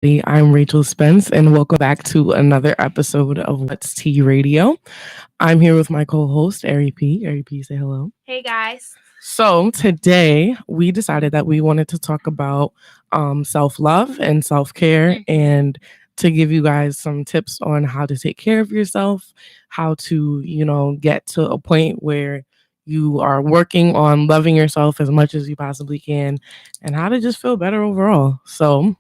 I'm Rachel Spence, and welcome back to another episode of What's Tea Radio. I'm here with my co host, Ari P. Ari P, say hello. Hey guys. So, today we decided that we wanted to talk about self love and self care and to give you guys some tips on how to take care of yourself, how to, get to a point where you are working on loving yourself as much as you possibly can and how to just feel better overall. So,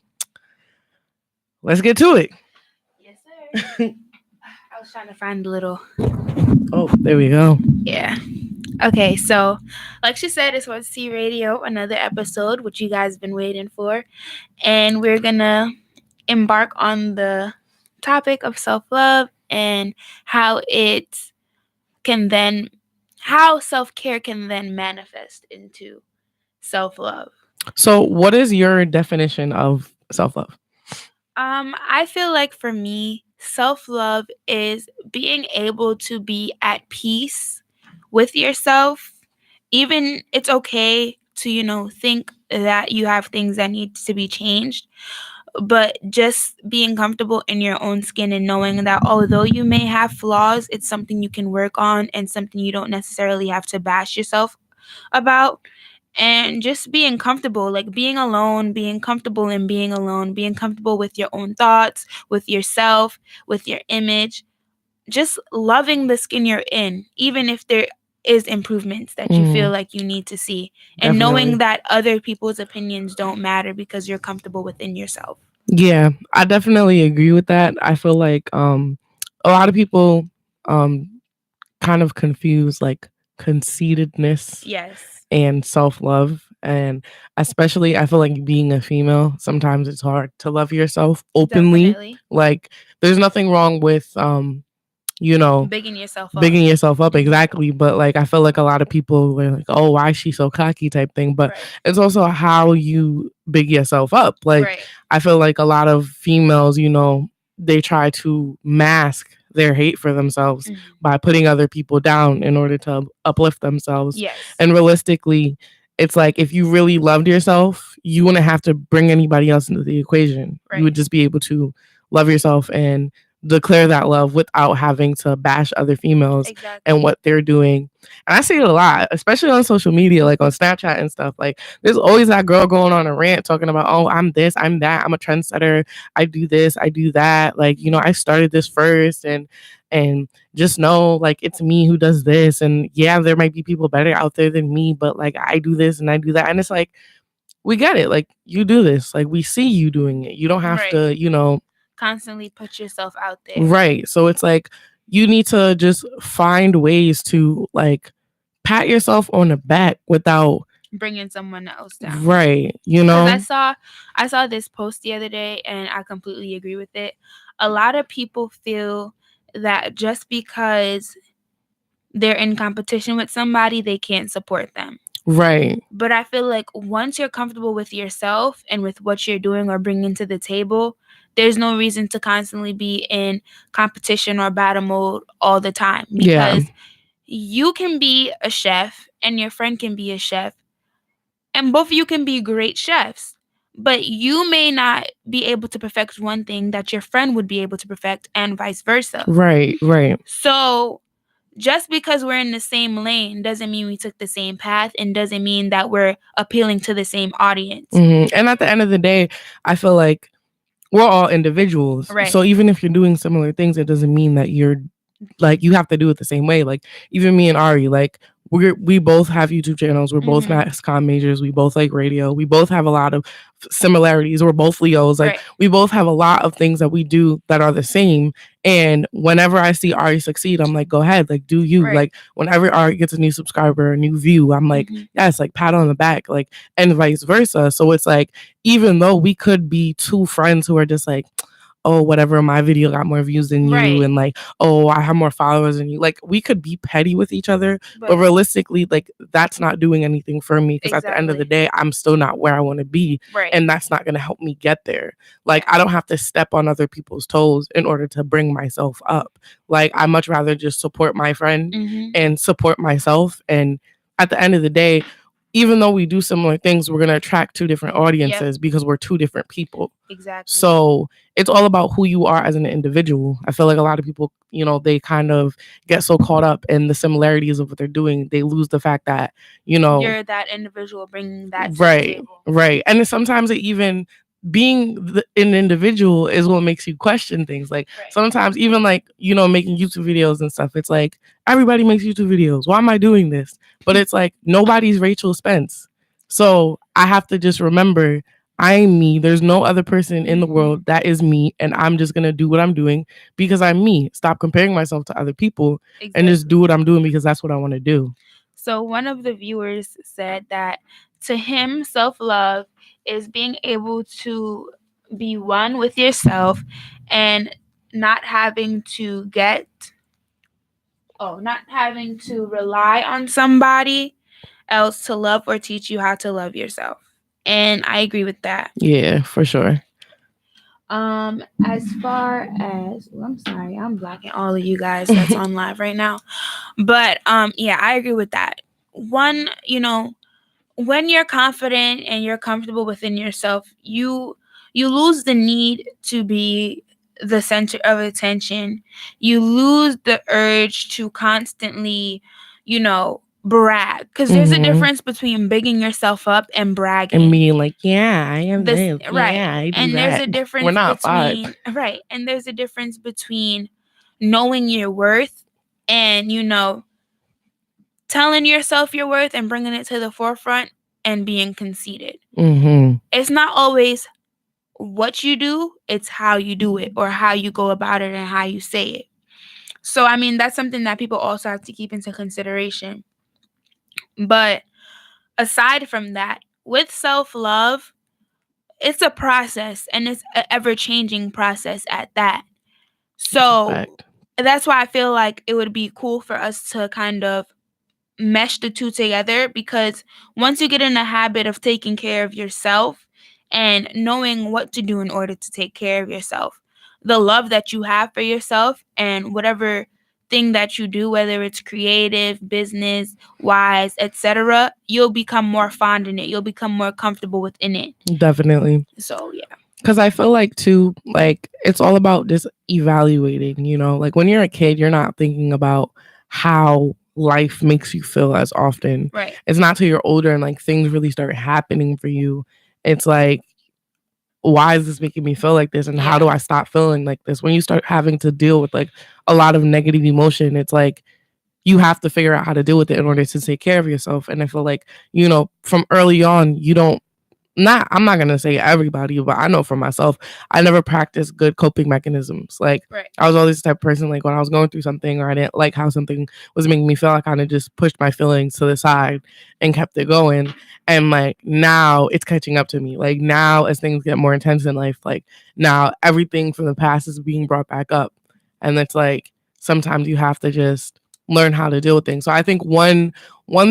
let's get to it. Yes, sir. I was trying to find a little. Oh, there we go. Yeah. Okay, so like she said, it's What's Tea Radio, another episode, which you guys been waiting for. And we're going to embark on the topic of self-love and how self-care can then manifest into self-love. So, what is your definition of self love? I feel like for me, self-love is being able to be at peace with yourself. Even it's okay to, think that you have things that need to be changed, but just being comfortable in your own skin and knowing that although you may have flaws, it's something you can work on and something you don't necessarily have to bash yourself about. And just being comfortable, like being alone, being comfortable in being alone, being comfortable with your own thoughts, with yourself, with your image, just loving the skin you're in, even if there is improvements that you feel like you need to see, and knowing that other people's opinions don't matter because you're comfortable within yourself. Yeah, I definitely agree with that. I feel like a lot of people kind of confuse like conceitedness Yes. and self love. And especially, I feel like being a female, sometimes it's hard to love yourself openly. Definitely. Like, there's nothing wrong with bigging yourself up. Exactly. But like, I feel like a lot of people were like, oh, why is she so cocky type thing. But it's also how you big yourself up. Like, I feel like a lot of females, they try to mask their hate for themselves by putting other people down in order to uplift themselves. Yes. And realistically, it's like if you really loved yourself, you wouldn't have to bring anybody else into the equation. You would just be able to love yourself and declare that love without having to bash other females and what they're doing. And I see it a lot, especially on social media, like on Snapchat and stuff. Like, there's always that girl going on a rant talking about, oh, I'm this, I'm that, I'm a trendsetter, I do this, I do that. Like, I started this first, and just know, like, it's me who does this. And yeah, there might be people better out there than me, but like, I do this and I do that. And it's like, we get it. Like, you do this. Like, we see you doing it. You don't have to, constantly put yourself out there. Right. So it's like you need to just find ways to like pat yourself on the back without bringing someone else down. Right. Because I saw this post the other day and I completely agree with it. A lot of people feel that just because they're in competition with somebody, they can't support them. Right. But I feel like once you're comfortable with yourself and with what you're doing or bringing to the table, there's no reason to constantly be in competition or battle mode all the time. Because you can be a chef and your friend can be a chef, and both of you can be great chefs. But you may not be able to perfect one thing that your friend would be able to perfect, and vice versa. Right, right. So just because we're in the same lane doesn't mean we took the same path, and doesn't mean that we're appealing to the same audience. And at the end of the day, I feel like we're all individuals. Right. So even if you're doing similar things, it doesn't mean that you're like you have to do it the same way. Like, even me and Ari, like we both have YouTube channels. We're both mass comm majors. We both like radio. We both have a lot of similarities. We're both Leos. Like, we both have a lot of things that we do that are the same. And whenever I see Ari succeed, I'm like, go ahead, like, do you. Like, whenever Ari gets a new subscriber, a new view, I'm like, yes, like, pat on the back, like, and vice versa. So it's like, even though we could be two friends who are just like, oh, whatever, my video got more views than you, and like, oh, I have more followers than you. Like, we could be petty with each other, but realistically, like, that's not doing anything for me, because at the end of the day, I'm still not where I want to be, and that's not going to help me get there. Like, I don't have to step on other people's toes in order to bring myself up. Like, I much rather just support my friend and support myself. And at the end of the day, even though we do similar things, we're going to attract two different audiences because we're two different people. Exactly. So it's all about who you are as an individual. I feel like a lot of people, you know, they kind of get so caught up in the similarities of what they're doing, they lose the fact that, you know, you're that individual bringing that to the right, table. right. And sometimes it even being an individual is what makes you question things. Like sometimes even like, you know, making YouTube videos and stuff, it's like everybody makes YouTube videos. Why am I doing this? But it's like nobody's Rachel Spence. So I have to just remember I'm me. There's no other person in the world that is me. And I'm just going to do what I'm doing because I'm me. Stop comparing myself to other people and just do what I'm doing because that's what I want to do. So one of the viewers said that to him, self-love is being able to be one with yourself and not having to rely on somebody else to love or teach you how to love yourself. And I agree with that. Yeah, for sure. As far as I'm sorry, I'm blocking all of you guys that's on live right now. But yeah, I agree with that. One, you know, when you're confident and you're comfortable within yourself, you lose the need to be the center of attention. You lose the urge to constantly, you know, brag, because there's a difference between bigging yourself up and bragging and being like, yeah, I am this, this, right? yeah, I do And that. there's a difference We're not between right, and there's a difference between knowing your worth and, you know, telling yourself your worth and bringing it to the forefront and being conceited. It's not always what you do, it's how you do it or how you go about it and how you say it. So, I mean, that's something that people also have to keep into consideration. But aside from that, with self-love, it's a process and it's an ever-changing process at that. So that's why I feel like it would be cool for us to kind of mesh the two together, because once you get in the habit of taking care of yourself and knowing what to do in order to take care of yourself, the love that you have for yourself and whatever thing that you do, whether it's creative, business wise, etc., you'll become more fond in it, you'll become more comfortable within it. Definitely. So yeah, because I feel like too, like it's all about just evaluating, you know, like when you're a kid, you're not thinking about how life makes you feel as often. right. It's not till you're older and like things really start happening for you. It's like, why is this making me feel like this? And how do I stop feeling like this? When you start having to deal with like a lot of negative emotion, it's like you have to figure out how to deal with it in order to take care of yourself. And I feel like, you know, from early on, you don't, I'm not gonna say everybody, but I know for myself, I never practiced good coping mechanisms. Like I was always the type of person, like when I was going through something or I didn't like how something was making me feel, I kind of just pushed my feelings to the side and kept it going. And like now it's catching up to me. Like now as things get more intense in life, like now everything from the past is being brought back up. And it's like sometimes you have to just learn how to deal with things. So I think one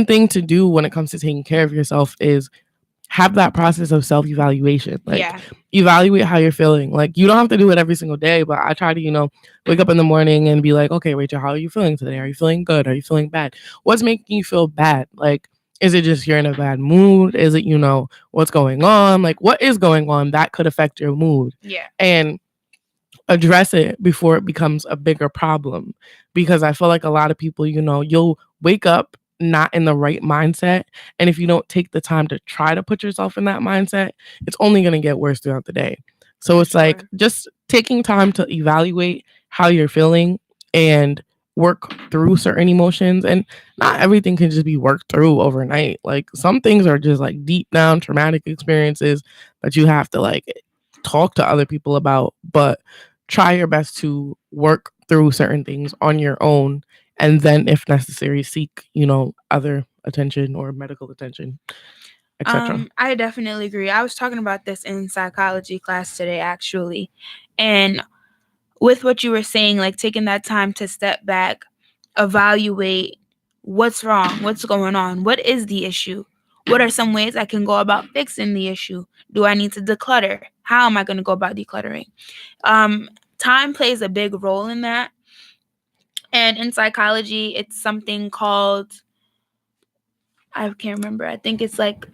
thing to do when it comes to taking care of yourself is have that process of self-evaluation. Like evaluate how you're feeling. Like you don't have to do it every single day, but I try to, you know, wake up in the morning and be like, okay, Rachel, how are you feeling today? Are you feeling good? Are you feeling bad? What's making you feel bad? Like, is it just you're in a bad mood? Is it, you know, what's going on? Like what is going on that could affect your mood? Yeah. And address it before it becomes a bigger problem. Because I feel like a lot of people, you know, you'll wake up not in the right mindset. And if you don't take the time to try to put yourself in that mindset, it's only going to get worse throughout the day. So it's like just taking time to evaluate how you're feeling and work through certain emotions. And not everything can just be worked through overnight. Like some things are just like deep down traumatic experiences that you have to like talk to other people about, but try your best to work through certain things on your own, and then if necessary seek, you know, other attention or medical attention, etc. I definitely agree. I was talking about this in psychology class today actually, and with what you were saying, like taking that time to step back, evaluate what's wrong, what's going on, what is the issue, what are some ways I can go about fixing the issue, do I need to declutter, how am I going to go about decluttering? Time plays a big role in that. And in psychology, it's something called I can't remember. I think it's like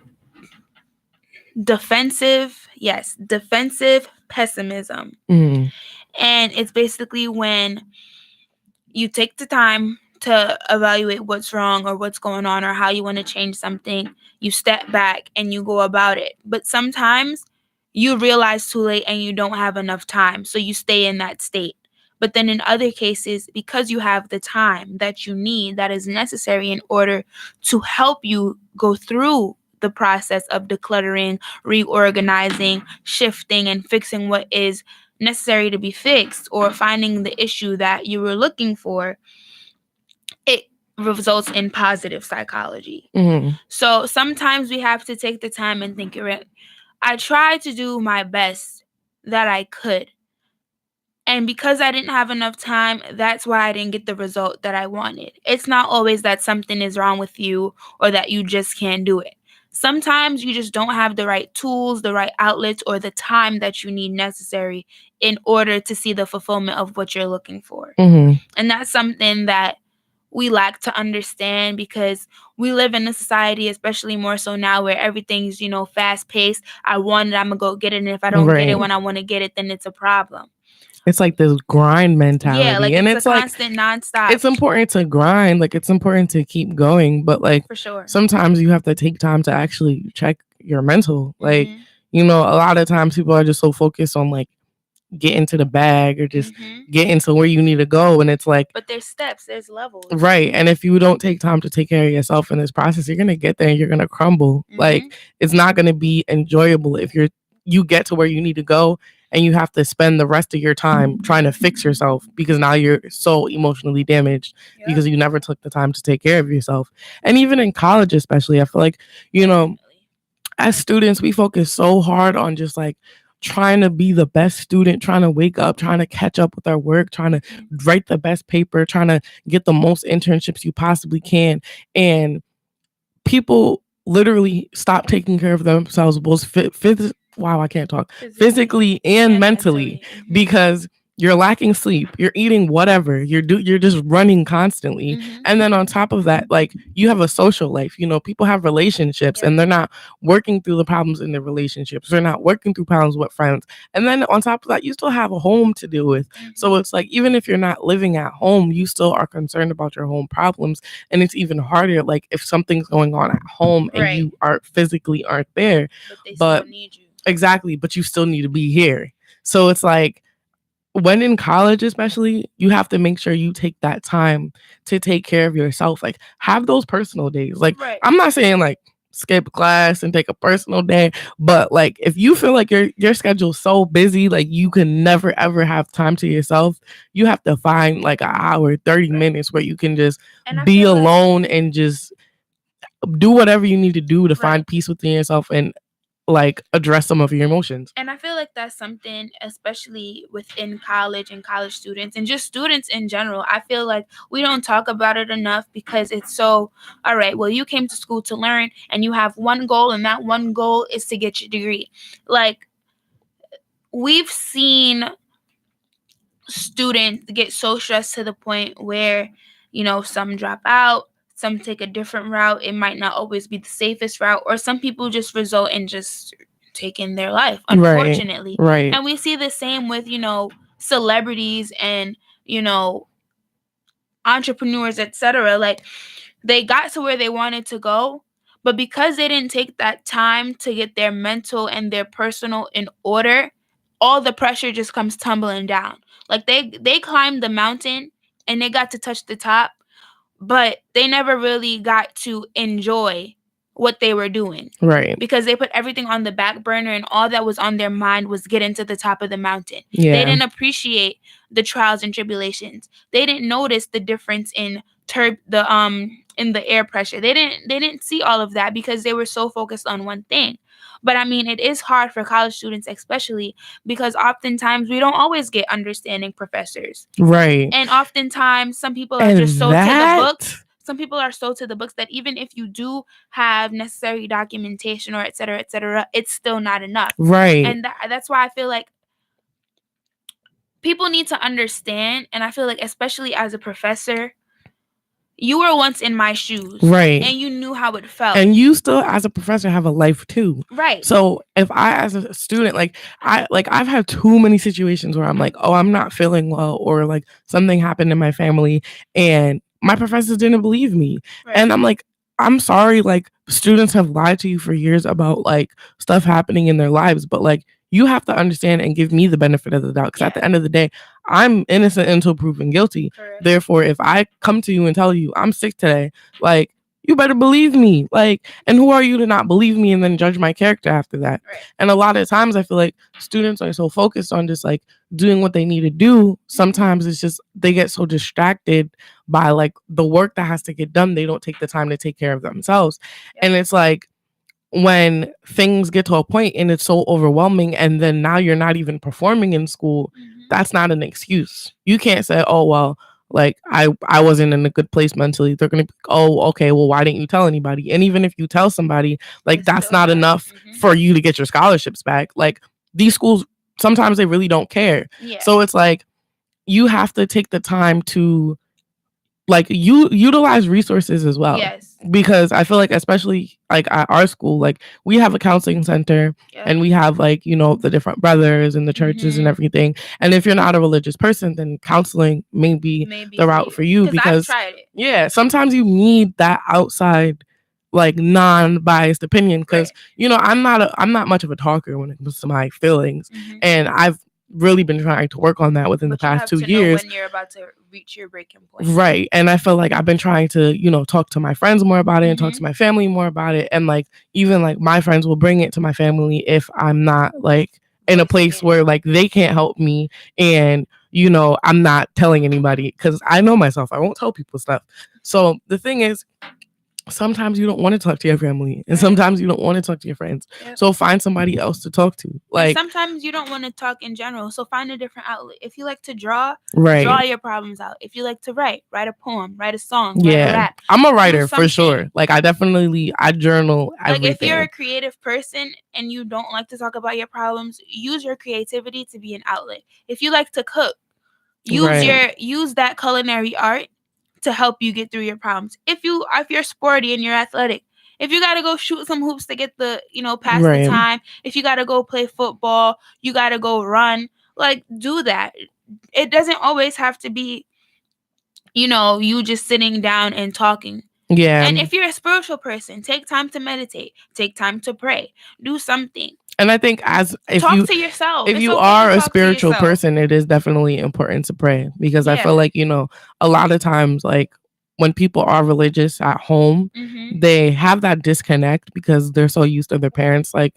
defensive pessimism. Mm. And it's basically when you take the time to evaluate what's wrong or what's going on or how you want to change something. You step back and you go about it. But sometimes you realize too late and you don't have enough time. So you stay in that state. But then in other cases, because you have the time that you need, that is necessary in order to help you go through the process of decluttering, reorganizing, shifting, and fixing what is necessary to be fixed or finding the issue that you were looking for, it results in positive psychology. Mm. So sometimes we have to take the time and think, I tried to do my best that I could. And because I didn't have enough time, that's why I didn't get the result that I wanted. It's not always that something is wrong with you or that you just can't do it. Sometimes you just don't have the right tools, the right outlets, or the time that you need necessary in order to see the fulfillment of what you're looking for. Mm-hmm. And that's something that we lack to understand because we live in a society, especially more so now, where everything's, fast paced. I want it, I'm going to go get it. And if I don't get it when I want to get it, then it's a problem. It's like this grind mentality. Yeah, like and it's a constant nonstop. It's important to grind. Like, it's important to keep going. But, like, for sure, sometimes you have to take time to actually check your mental. Like, mm-hmm. A lot of times people are just so focused on, like, get into the bag or just get into where you need to go. And it's like, but there's steps, there's levels. Right. And if you don't take time to take care of yourself in this process, you're going to get there and you're going to crumble. Like, it's not going to be enjoyable if you get to where you need to go and you have to spend the rest of your time trying to fix yourself because now you're so emotionally damaged because you never took the time to take care of yourself. And even in college, especially, I feel like, as students, we focus so hard on just like trying to be the best student, trying to wake up, trying to catch up with our work, trying to write the best paper, trying to get the most internships you possibly can. And people literally stop taking care of themselves both physically and mentally because you're lacking sleep, you're eating whatever, you're just running constantly. And then on top of that, like, you have a social life, people have relationships and they're not working through the problems in their relationships, they're not working through problems with friends, and then on top of that you still have a home to deal with. So it's like, even if you're not living at home, you still are concerned about your home problems, and it's even harder like if something's going on at home and you aren't there, but they still need you. Exactly, but you still need to be here. So it's like, when in college especially, you have to make sure you take that time to take care of yourself. Like, have those personal days. Like, I'm not saying like skip class and take a personal day, but like, if you feel like your schedule's so busy, like you can never ever have time to yourself, you have to find like an hour, 30 minutes where you can just be alone and just do whatever you need to do to find peace within yourself and like address some of your emotions. And I feel like that's something, especially within college and college students and just students in general, I feel like we don't talk about it enough because it's so, all right, well, you came to school to learn and you have one goal, and that one goal is to get your degree. Like, we've seen students get so stressed to the point where, some drop out, some take a different route. It might not always be the safest route, or some people just result in just taking their life, unfortunately. Right. And we see the same with, celebrities and, entrepreneurs, etc. Like, they got to where they wanted to go, but because they didn't take that time to get their mental and their personal in order, all the pressure just comes tumbling down. Like, they climbed the mountain and they got to touch the top, but they never really got to enjoy what they were doing. Right. Because they put everything on the back burner and all that was on their mind was getting to the top of the mountain. Yeah. They didn't appreciate the trials and tribulations. They didn't notice the difference in in the air pressure. They didn't see all of that because they were so focused on one thing. But I mean, it is hard for college students, especially because oftentimes we don't always get understanding professors. Right. And oftentimes some people are just so to the books. Some people are so to the books that even if you do have necessary documentation or et cetera, it's still not enough. Right. And that's why I feel like people need to understand. And I feel like, especially as a professor, you were once in my shoes. Right. And you knew how it felt. And you still, as a professor, have a life too. Right. So if I, as a student, I've had too many situations where I'm like, oh, I'm not feeling well, or like something happened in my family and my professors didn't believe me. Right. And I'm like, I'm sorry, like students have lied to you for years about like stuff happening in their lives, but like you have to understand and give me the benefit of the doubt, because at the end of the day, I'm innocent until proven guilty. Correct. Therefore, if I come to you and tell you I'm sick today, like, you better believe me. Like, and who are you to not believe me and then judge my character after that? Right. And a lot of times I feel like students are so focused on just like doing what they need to do. Sometimes it's just they get so distracted by like the work that has to get done. They don't take the time to take care of themselves. And it's like, when things get to a point and it's so overwhelming and then now you're not even performing in school, that's not an excuse. You can't say, oh, well, like I wasn't in a good place mentally. They're gonna be, oh, okay, well, why didn't you tell anybody? And even if you tell somebody, like It's that's still not not. enough for you to get your scholarships back. Like these schools, sometimes they really don't care. Yeah. So it's like you have to take the time to like you utilize resources as well. Yes. Because I feel like, especially like at our school, like we have a counseling center and we have like, you know, the different brothers and the churches and everything. And if you're not a religious person, then counseling may be the route for you, because I've tried it. sometimes you need that outside like non-biased opinion, because you know I'm not much of a talker when it comes to my feelings, and I've really been trying to work on that within the past 2 years. When you're about to reach your breaking point. Right. And I feel like I've been trying to, you know, talk to my friends more about it and talk to my family more about it. And like, even like my friends will bring it to my family if I'm not like in a place where like they can't help me, and, you know, I'm not telling anybody, because I know myself, I won't tell people stuff. So the thing is, sometimes you don't want to talk to your family, and sometimes you don't want to talk to your friends. So find somebody else to talk to. Like, and sometimes you don't want to talk in general, so find a different outlet. If you like to draw, right, draw your problems out. If you like to write a poem, write a song, write a rap. I'm a writer for sure. Like I journal everything. Like if you're a creative person and you don't like to talk about your problems, use your creativity to be an outlet. If you like to cook, use that culinary art to help you get through your problems. If you're sporty and you're athletic, if you gotta go shoot some hoops to get the, you know, pass the time, if you gotta go play football, you gotta go run, like do that. It doesn't always have to be, you know, you just sitting down and talking. Yeah. And if you're a spiritual person, take time to meditate, take time to pray, do something. And I think talk to yourself. If you are a spiritual person, it is definitely important to pray, because I feel like, you know, a lot of times, like when people are religious at home, they have that disconnect because they're so used to their parents like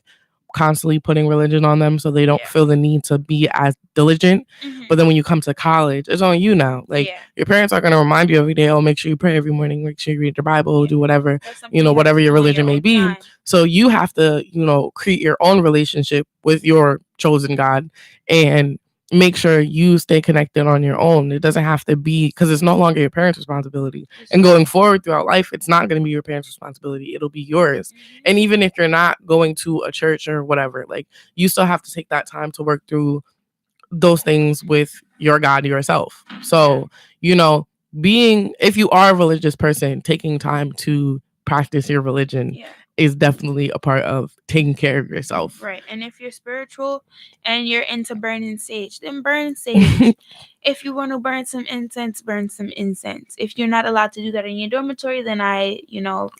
constantly putting religion on them, so they don't feel the need to be as diligent. But then when you come to college, it's on you now. Like your parents are going to remind you every day, oh, make sure you pray every morning, make sure you read your Bible, do whatever, you know, whatever your religion may be. So you have to, you know, create your own relationship with your chosen God and make sure you stay connected on your own. It doesn't have to be, because it's no longer your parents' responsibility. And going forward throughout life, it's not going to be your parents' responsibility. It'll be yours. And even if you're not going to a church or whatever, like you still have to take that time to work through those things with your God yourself. So, you know, if you are a religious person, taking time to practice your religion is definitely a part of taking care of yourself. Right. And if you're spiritual and you're into burning sage, then burn sage. If you want to burn some incense, burn some incense. If you're not allowed to do that in your dormitory, then I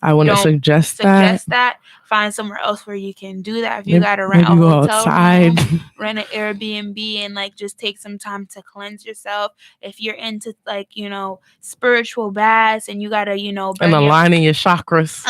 want to suggest that. Find somewhere else where you can do that. If you got to rent a hotel room, rent an Airbnb, and like just take some time to cleanse yourself. If you're into like, you know, spiritual baths and you got to, you know, and aligning your chakras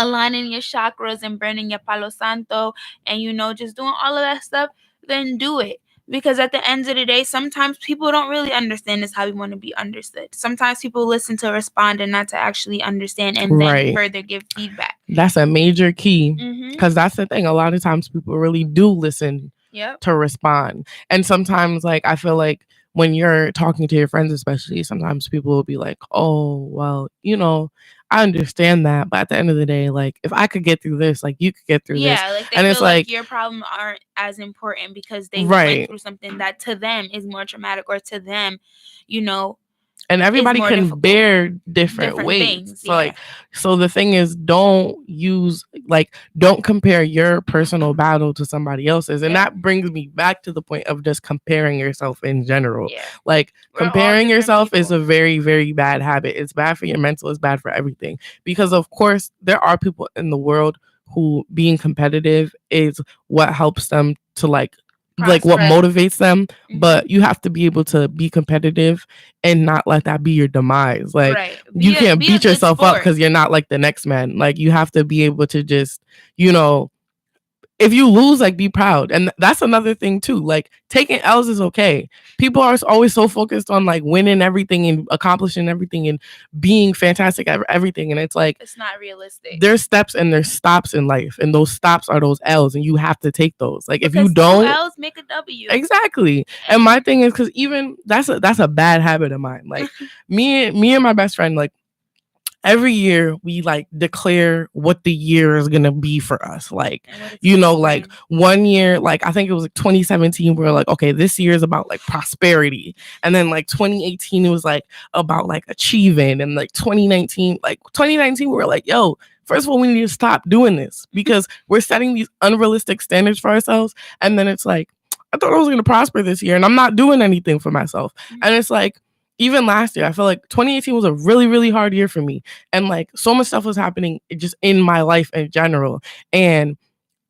and burning your Palo Santo and, you know, just doing all of that stuff, then do it. Because at the end of the day, sometimes people don't really understand this how we want to be understood. Sometimes people listen to respond and not to actually understand and then further give feedback. That's a major key, because that's the thing. A lot of times people really do listen to respond. And sometimes, like, I feel like when you're talking to your friends, especially, sometimes people will be like, oh, well, you know, I understand that, but at the end of the day, like, if I could get through this, like, you could get through this. Like, and it's like your problems aren't as important because they went through something that to them is more traumatic, or to them, you know. and everybody more can difficult. bear different Different weights. things, So like, so the thing is, don't compare your personal battle to somebody else's, and that brings me back to the point of just comparing yourself in general. Yeah. Like, We're all comparing different yourself is people. a very, very bad habit. It's bad for your mental. It's bad for everything, because of course there are people in the world who being competitive is what helps them to like what Prosper. motivates them. Mhm. But you have to be able to be competitive and not let that be your demise. Like, Right. you can't Be a beat good yourself up sport. because you're not like the next man. Like, you have to be able to just, you know, if you lose, like, be proud. And that's another thing too. Like, taking L's is okay. People are always so focused on like winning everything and accomplishing everything and being fantastic at everything. And it's like, It's not realistic. there's steps and there's stops in life, and those stops are those L's, and you have to take those. Like, if you Because don't, 2 L's make a W. exactly. And my thing is, because even that's a bad habit of mine. Like, me and my best friend, like, every year we like declare what the year is gonna be for us. Like, And what it's you know, gonna like bring. one year, like I think it was like 2017, we were like, okay, this year is about like prosperity. And then like 2018, it was like about like achieving. And like 2019, we were like, yo, first of all, we need to stop doing this because we're setting these unrealistic standards for ourselves. And then it's like, I thought I was gonna prosper this year and I'm not doing anything for myself. And it's like, even last year, I feel like 2018 was a really, really hard year for me. And like, so much stuff was happening just in my life in general. And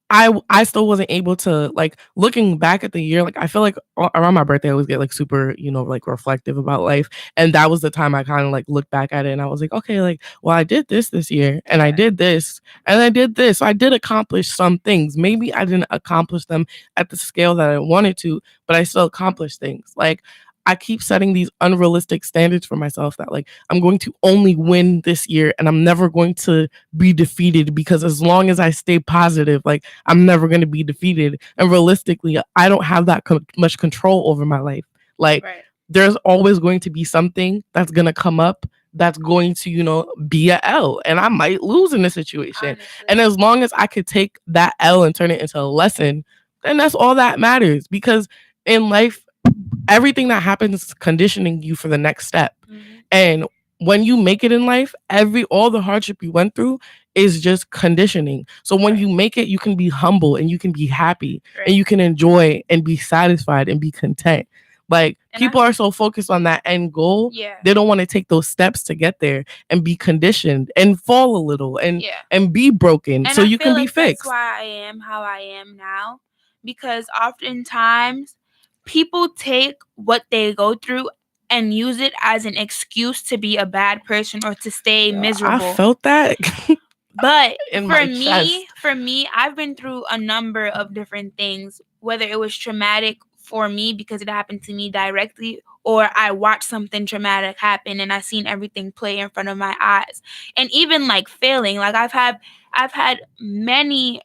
I still wasn't able to, like, looking back at the year, like, I feel like around my birthday, I always get like super, like, reflective about life. And that was the time I kind of like looked back at it and I was like, okay, like, well, I did this year and I did this and I did this. So I did accomplish some things. Maybe I didn't accomplish them at the scale that I wanted to, but I still accomplished things. Like, I keep setting these unrealistic standards for myself that like I'm going to only win this year and I'm never going to be defeated, because as long as I stay positive, like, I'm never going to be defeated. And realistically, I don't have that much control over my life. Like, there's always going to be something that's going to come up that's going to, be a L, and I might lose in this situation. Honestly. And as long as I could take that L and turn it into a lesson, then that's all that matters. Because in life, everything that happens is conditioning you for the next step. Mm-hmm. And when you make it in life, all the hardship you went through is just conditioning. So when you make it, you can be humble and you can be happy and you can enjoy and be satisfied and be content. Like, and people are so focused on that end goal. Yeah. They don't want to take those steps to get there and be conditioned and fall a little and be broken, and so you can be fixed. That's why I am how I am now, because oftentimes people take what they go through and use it as an excuse to be a bad person or to stay miserable. I felt that. But for me, I've been through a number of different things, whether it was traumatic for me because it happened to me directly, or I watched something traumatic happen and I seen everything play in front of my eyes. And even like failing, like I've had many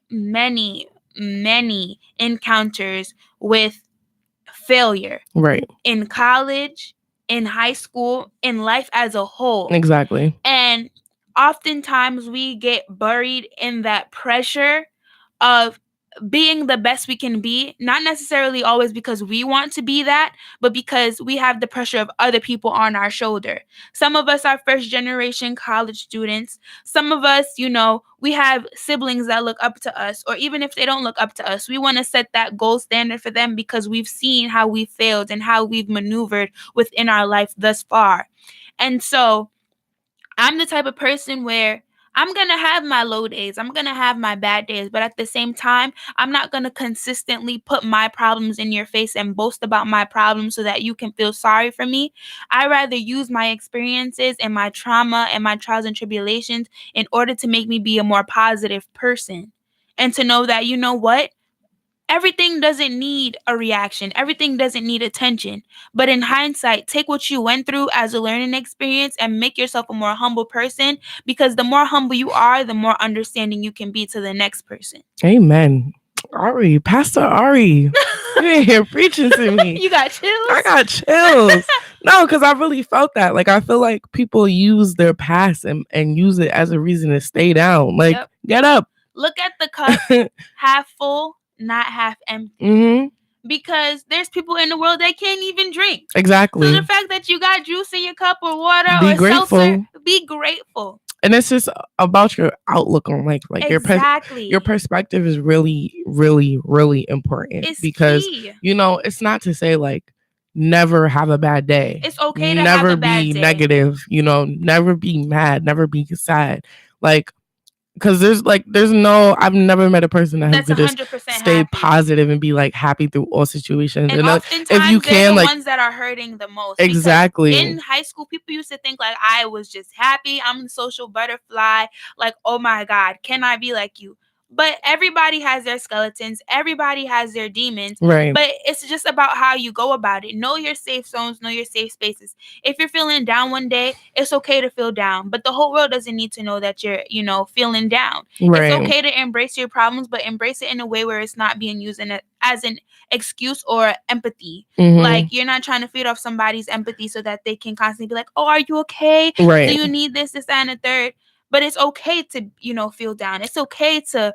encounters with failure. Right. In college, in high school, in life as a whole. Exactly. And oftentimes we get buried in that pressure of being the best we can be, not necessarily always because we want to be that, but because we have the pressure of other people on our shoulder. Some of us are first generation college students. Some of us, we have siblings that look up to us, or even if they don't look up to us, we want to set that gold standard for them because we've seen how we failed and how we've maneuvered within our life thus far. And so I'm the type of person where I'm going to have my low days. I'm going to have my bad days. But at the same time, I'm not going to consistently put my problems in your face and boast about my problems so that you can feel sorry for me. I rather use my experiences and my trauma and my trials and tribulations in order to make me be a more positive person. And to know that, you know what? Everything doesn't need a reaction. Everything doesn't need attention. But in hindsight, take what you went through as a learning experience and make yourself a more humble person, because the more humble you are, the more understanding you can be to the next person. Amen. Ari, Pastor Ari, you ain't here preaching to me. You got chills? I got chills. No, because I really felt that. Like, I feel like people use their past and use it as a reason to stay down. Like, get up. Look at the cup half full, not half empty. Mm-hmm. because there's people in the world that can't even drink. Exactly. So the fact that you got juice in your cup or water Be or grateful. seltzer, be grateful. And it's just about your outlook on life. Like Exactly. your perspective is really, really, really important. It's because key. you know, it's not to say like never have a bad day. It's okay to never have a bad be day. negative, you know, never be mad, never be sad. Like, because there's no, I've never met a person that That's could just 100% stay happy. positive and be like happy through all situations. And oftentimes if you they're can, the like, ones that are hurting the most. exactly. Because in high school, people used to think like I was just happy. I'm a social butterfly. Like, oh my God, can I be like you? But everybody has their skeletons. Everybody has their demons. Right. But it's just about how you go about it. Know your safe zones. Know your safe spaces. If you're feeling down one day, it's okay to feel down. But the whole world doesn't need to know that you're, feeling down. Right. It's okay to embrace your problems, but embrace it in a way where it's not being used as an excuse or empathy. Like, you're not trying to feed off somebody's empathy so that they can constantly be like, oh, are you okay? Right. Do you need this, that, and the third? But it's okay to, feel down. It's okay to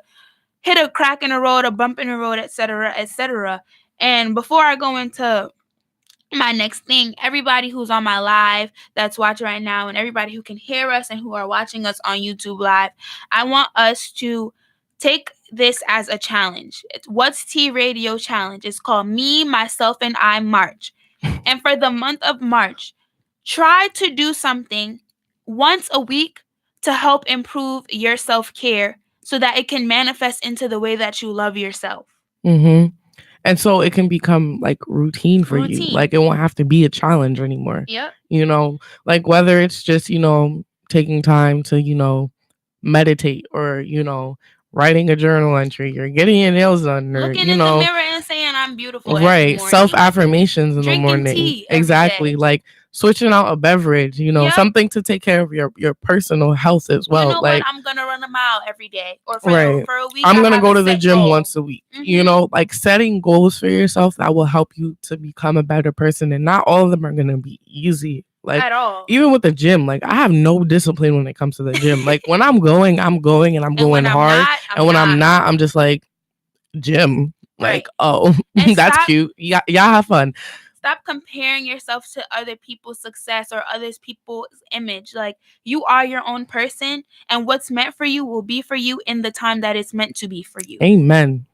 hit a crack in the road, a bump in the road, etc., etc. And before I go into my next thing, everybody who's on my live that's watching right now and everybody who can hear us and who are watching us on YouTube Live, I want us to take this as a challenge. It's What's Tea Radio Challenge. It's called Me, Myself, and I March. And for the month of March, try to do something once a week to help improve your self-care so that it can manifest into the way that you love yourself. And so it can become like routine for you. Like, it won't have to be a challenge anymore. Yep. You know, like whether it's just, taking time to, meditate or, writing a journal entry or getting your nails done or, looking in the mirror and saying I'm beautiful. Right. Self-affirmations in Drinking the morning. Tea exactly. Day. Like switching out a beverage, Yep. something to take care of your personal health as well. You know like, what? I'm gonna run a mile every day, or for right. a week. I'm gonna go to the gym once a week. Like setting goals for yourself that will help you to become a better person, and not all of them are gonna be easy. Like, at all. Even with the gym, like I have no discipline when it comes to the gym. Like when I'm going and I'm going hard, and when I'm not, I'm just like gym. Like, Right. oh, that's cute. Yeah, have fun. Stop comparing yourself to other people's success or other people's image. Like, you are your own person, and what's meant for you will be for you in the time that it's meant to be for you. Amen.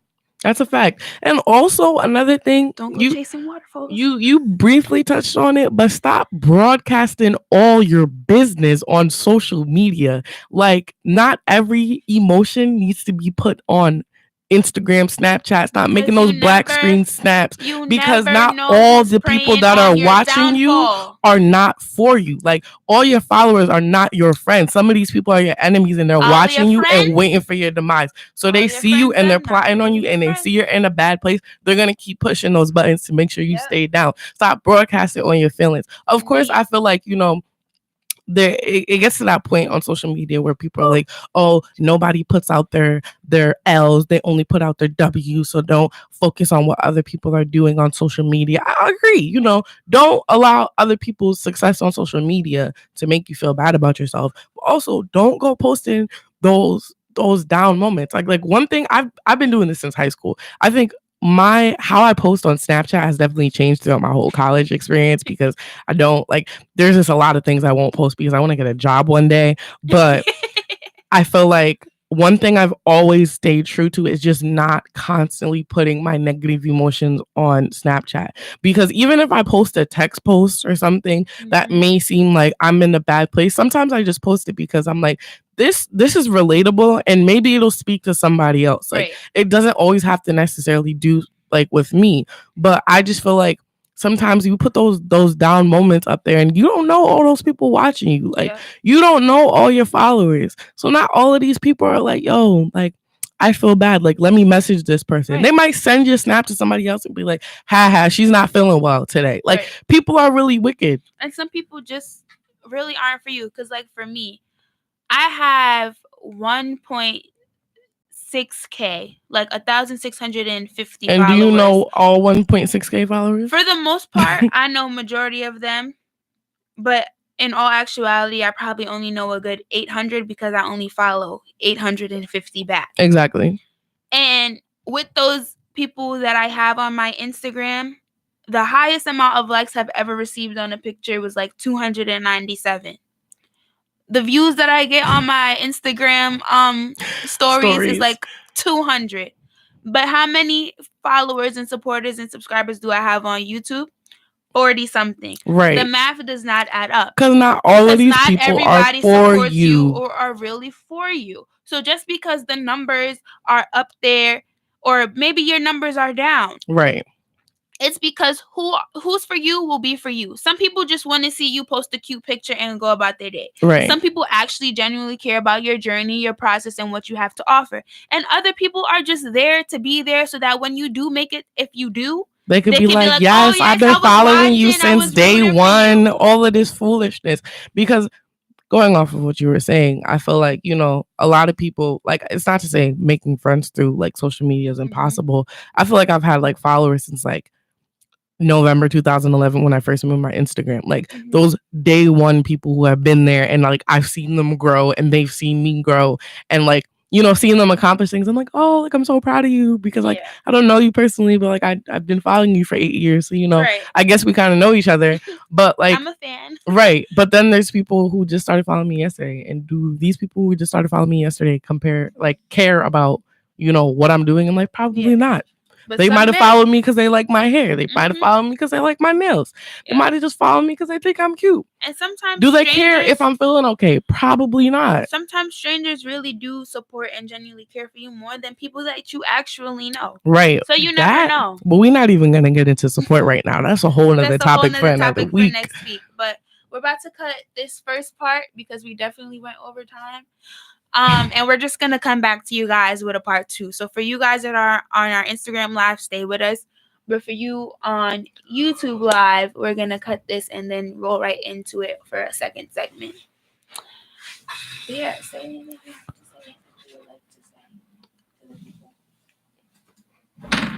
That's a fact. And also another thing, don't go chasing waterfalls. You briefly touched on it, but stop broadcasting all your business on social media. Like, not every emotion needs to be put on Instagram, Snapchat. Stop making those black screen snaps, because not all the people that are watching you are not for you. Like, all your followers are not your friends. Some of these people are your enemies, and they're watching you and waiting for your demise. So they see you and they're plotting on you, and they see you're in a bad place. They're gonna keep pushing those buttons to make sure you stay down. Stop broadcasting on your feelings. Of course, I feel like, it gets to that point on social media where people are like, oh, nobody puts out their L's, they only put out their W's, so don't focus on what other people are doing on social media. I agree. Don't allow other people's success on social media to make you feel bad about yourself. But also, don't go posting those down moments. Like one thing, I've been doing this since high school. I think how I post on Snapchat has definitely changed throughout my whole college experience, because I don't there's just a lot of things I won't post because I want to get a job one day. But I feel like one thing I've always stayed true to is just not constantly putting my negative emotions on Snapchat, because even if I post a text post or something that may seem like I'm in a bad place, sometimes I just post it because I'm like, this is relatable, and maybe it'll speak to somebody else. Like, it doesn't always have to necessarily do with me, but I just feel like sometimes you put those down moments up there, and you don't know all those people watching you. Like, you don't know all your followers, so not all of these people are like, yo, like, I feel bad, like, let me message this person. They might send your snap to somebody else and be like, ha, she's not feeling well today. Like, people are really wicked, and some people just really aren't for you. Because, like, for me, I have 1.6K, like 1,650 and followers. Do you know all 1.6K followers? For the most part, I know majority of them, but in all actuality, I probably only know a good 800 because I only follow 850 back. Exactly. And with those people that I have on my Instagram, the highest amount of likes I've ever received on a picture was like 297. The views that I get on my Instagram stories is like 200. But how many followers and supporters and subscribers do I have on YouTube? 40 something. Right. The math does not add up. Because not all of these not people everybody are for supports you. or are really for you. So just because the numbers are up there, or maybe your numbers are down, Right. it's because who's for you will be for you. Some people just want to see you post a cute picture and go about their day. Right. Some people actually genuinely care about your journey, your process, and what you have to offer. And other people are just there to be there so that when you do make it, if you do, they could they be can like, be like, yes, "Oh, I've yes, I been was following you watching, I since was day rooting for one," you. all of this foolishness. Because going off of what you were saying, I feel like, you know, a lot of people, like, it's not to say making friends through like social media is impossible. I feel like I've had like followers since like November 2011 when I first moved my Instagram. Like those day one people who have been there, and like I've seen them grow and they've seen me grow, and like, you know, seeing them accomplish things, I'm like, oh, like I'm so proud of you, because like I don't know you personally, but like I've been following you for 8 years, so you know, I guess we kind of know each other. But like, I'm a fan. Right. But then there's people who just started following me yesterday, and do these people who just started following me yesterday care about, you know, what I'm doing? I'm like, probably not. But they might have followed me because they like my hair. They might have followed me because they like my nails. They might have just followed me because they think I'm cute. And sometimes do they care if I'm feeling okay? Probably not. Sometimes strangers really do support and genuinely care for you more than people that you actually know. Right. So you never know. But we're not even gonna get into support right now. That's a whole nother topic for another week. For next week. But we're about to cut this first part because we definitely went over time. And we're just gonna come back to you guys with a part 2. So for you guys that are on our Instagram live, stay with us. But for you on YouTube live, we're gonna cut this and then roll right into it for a second segment. Yeah, say anything you have to say that you would like to say to the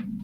people.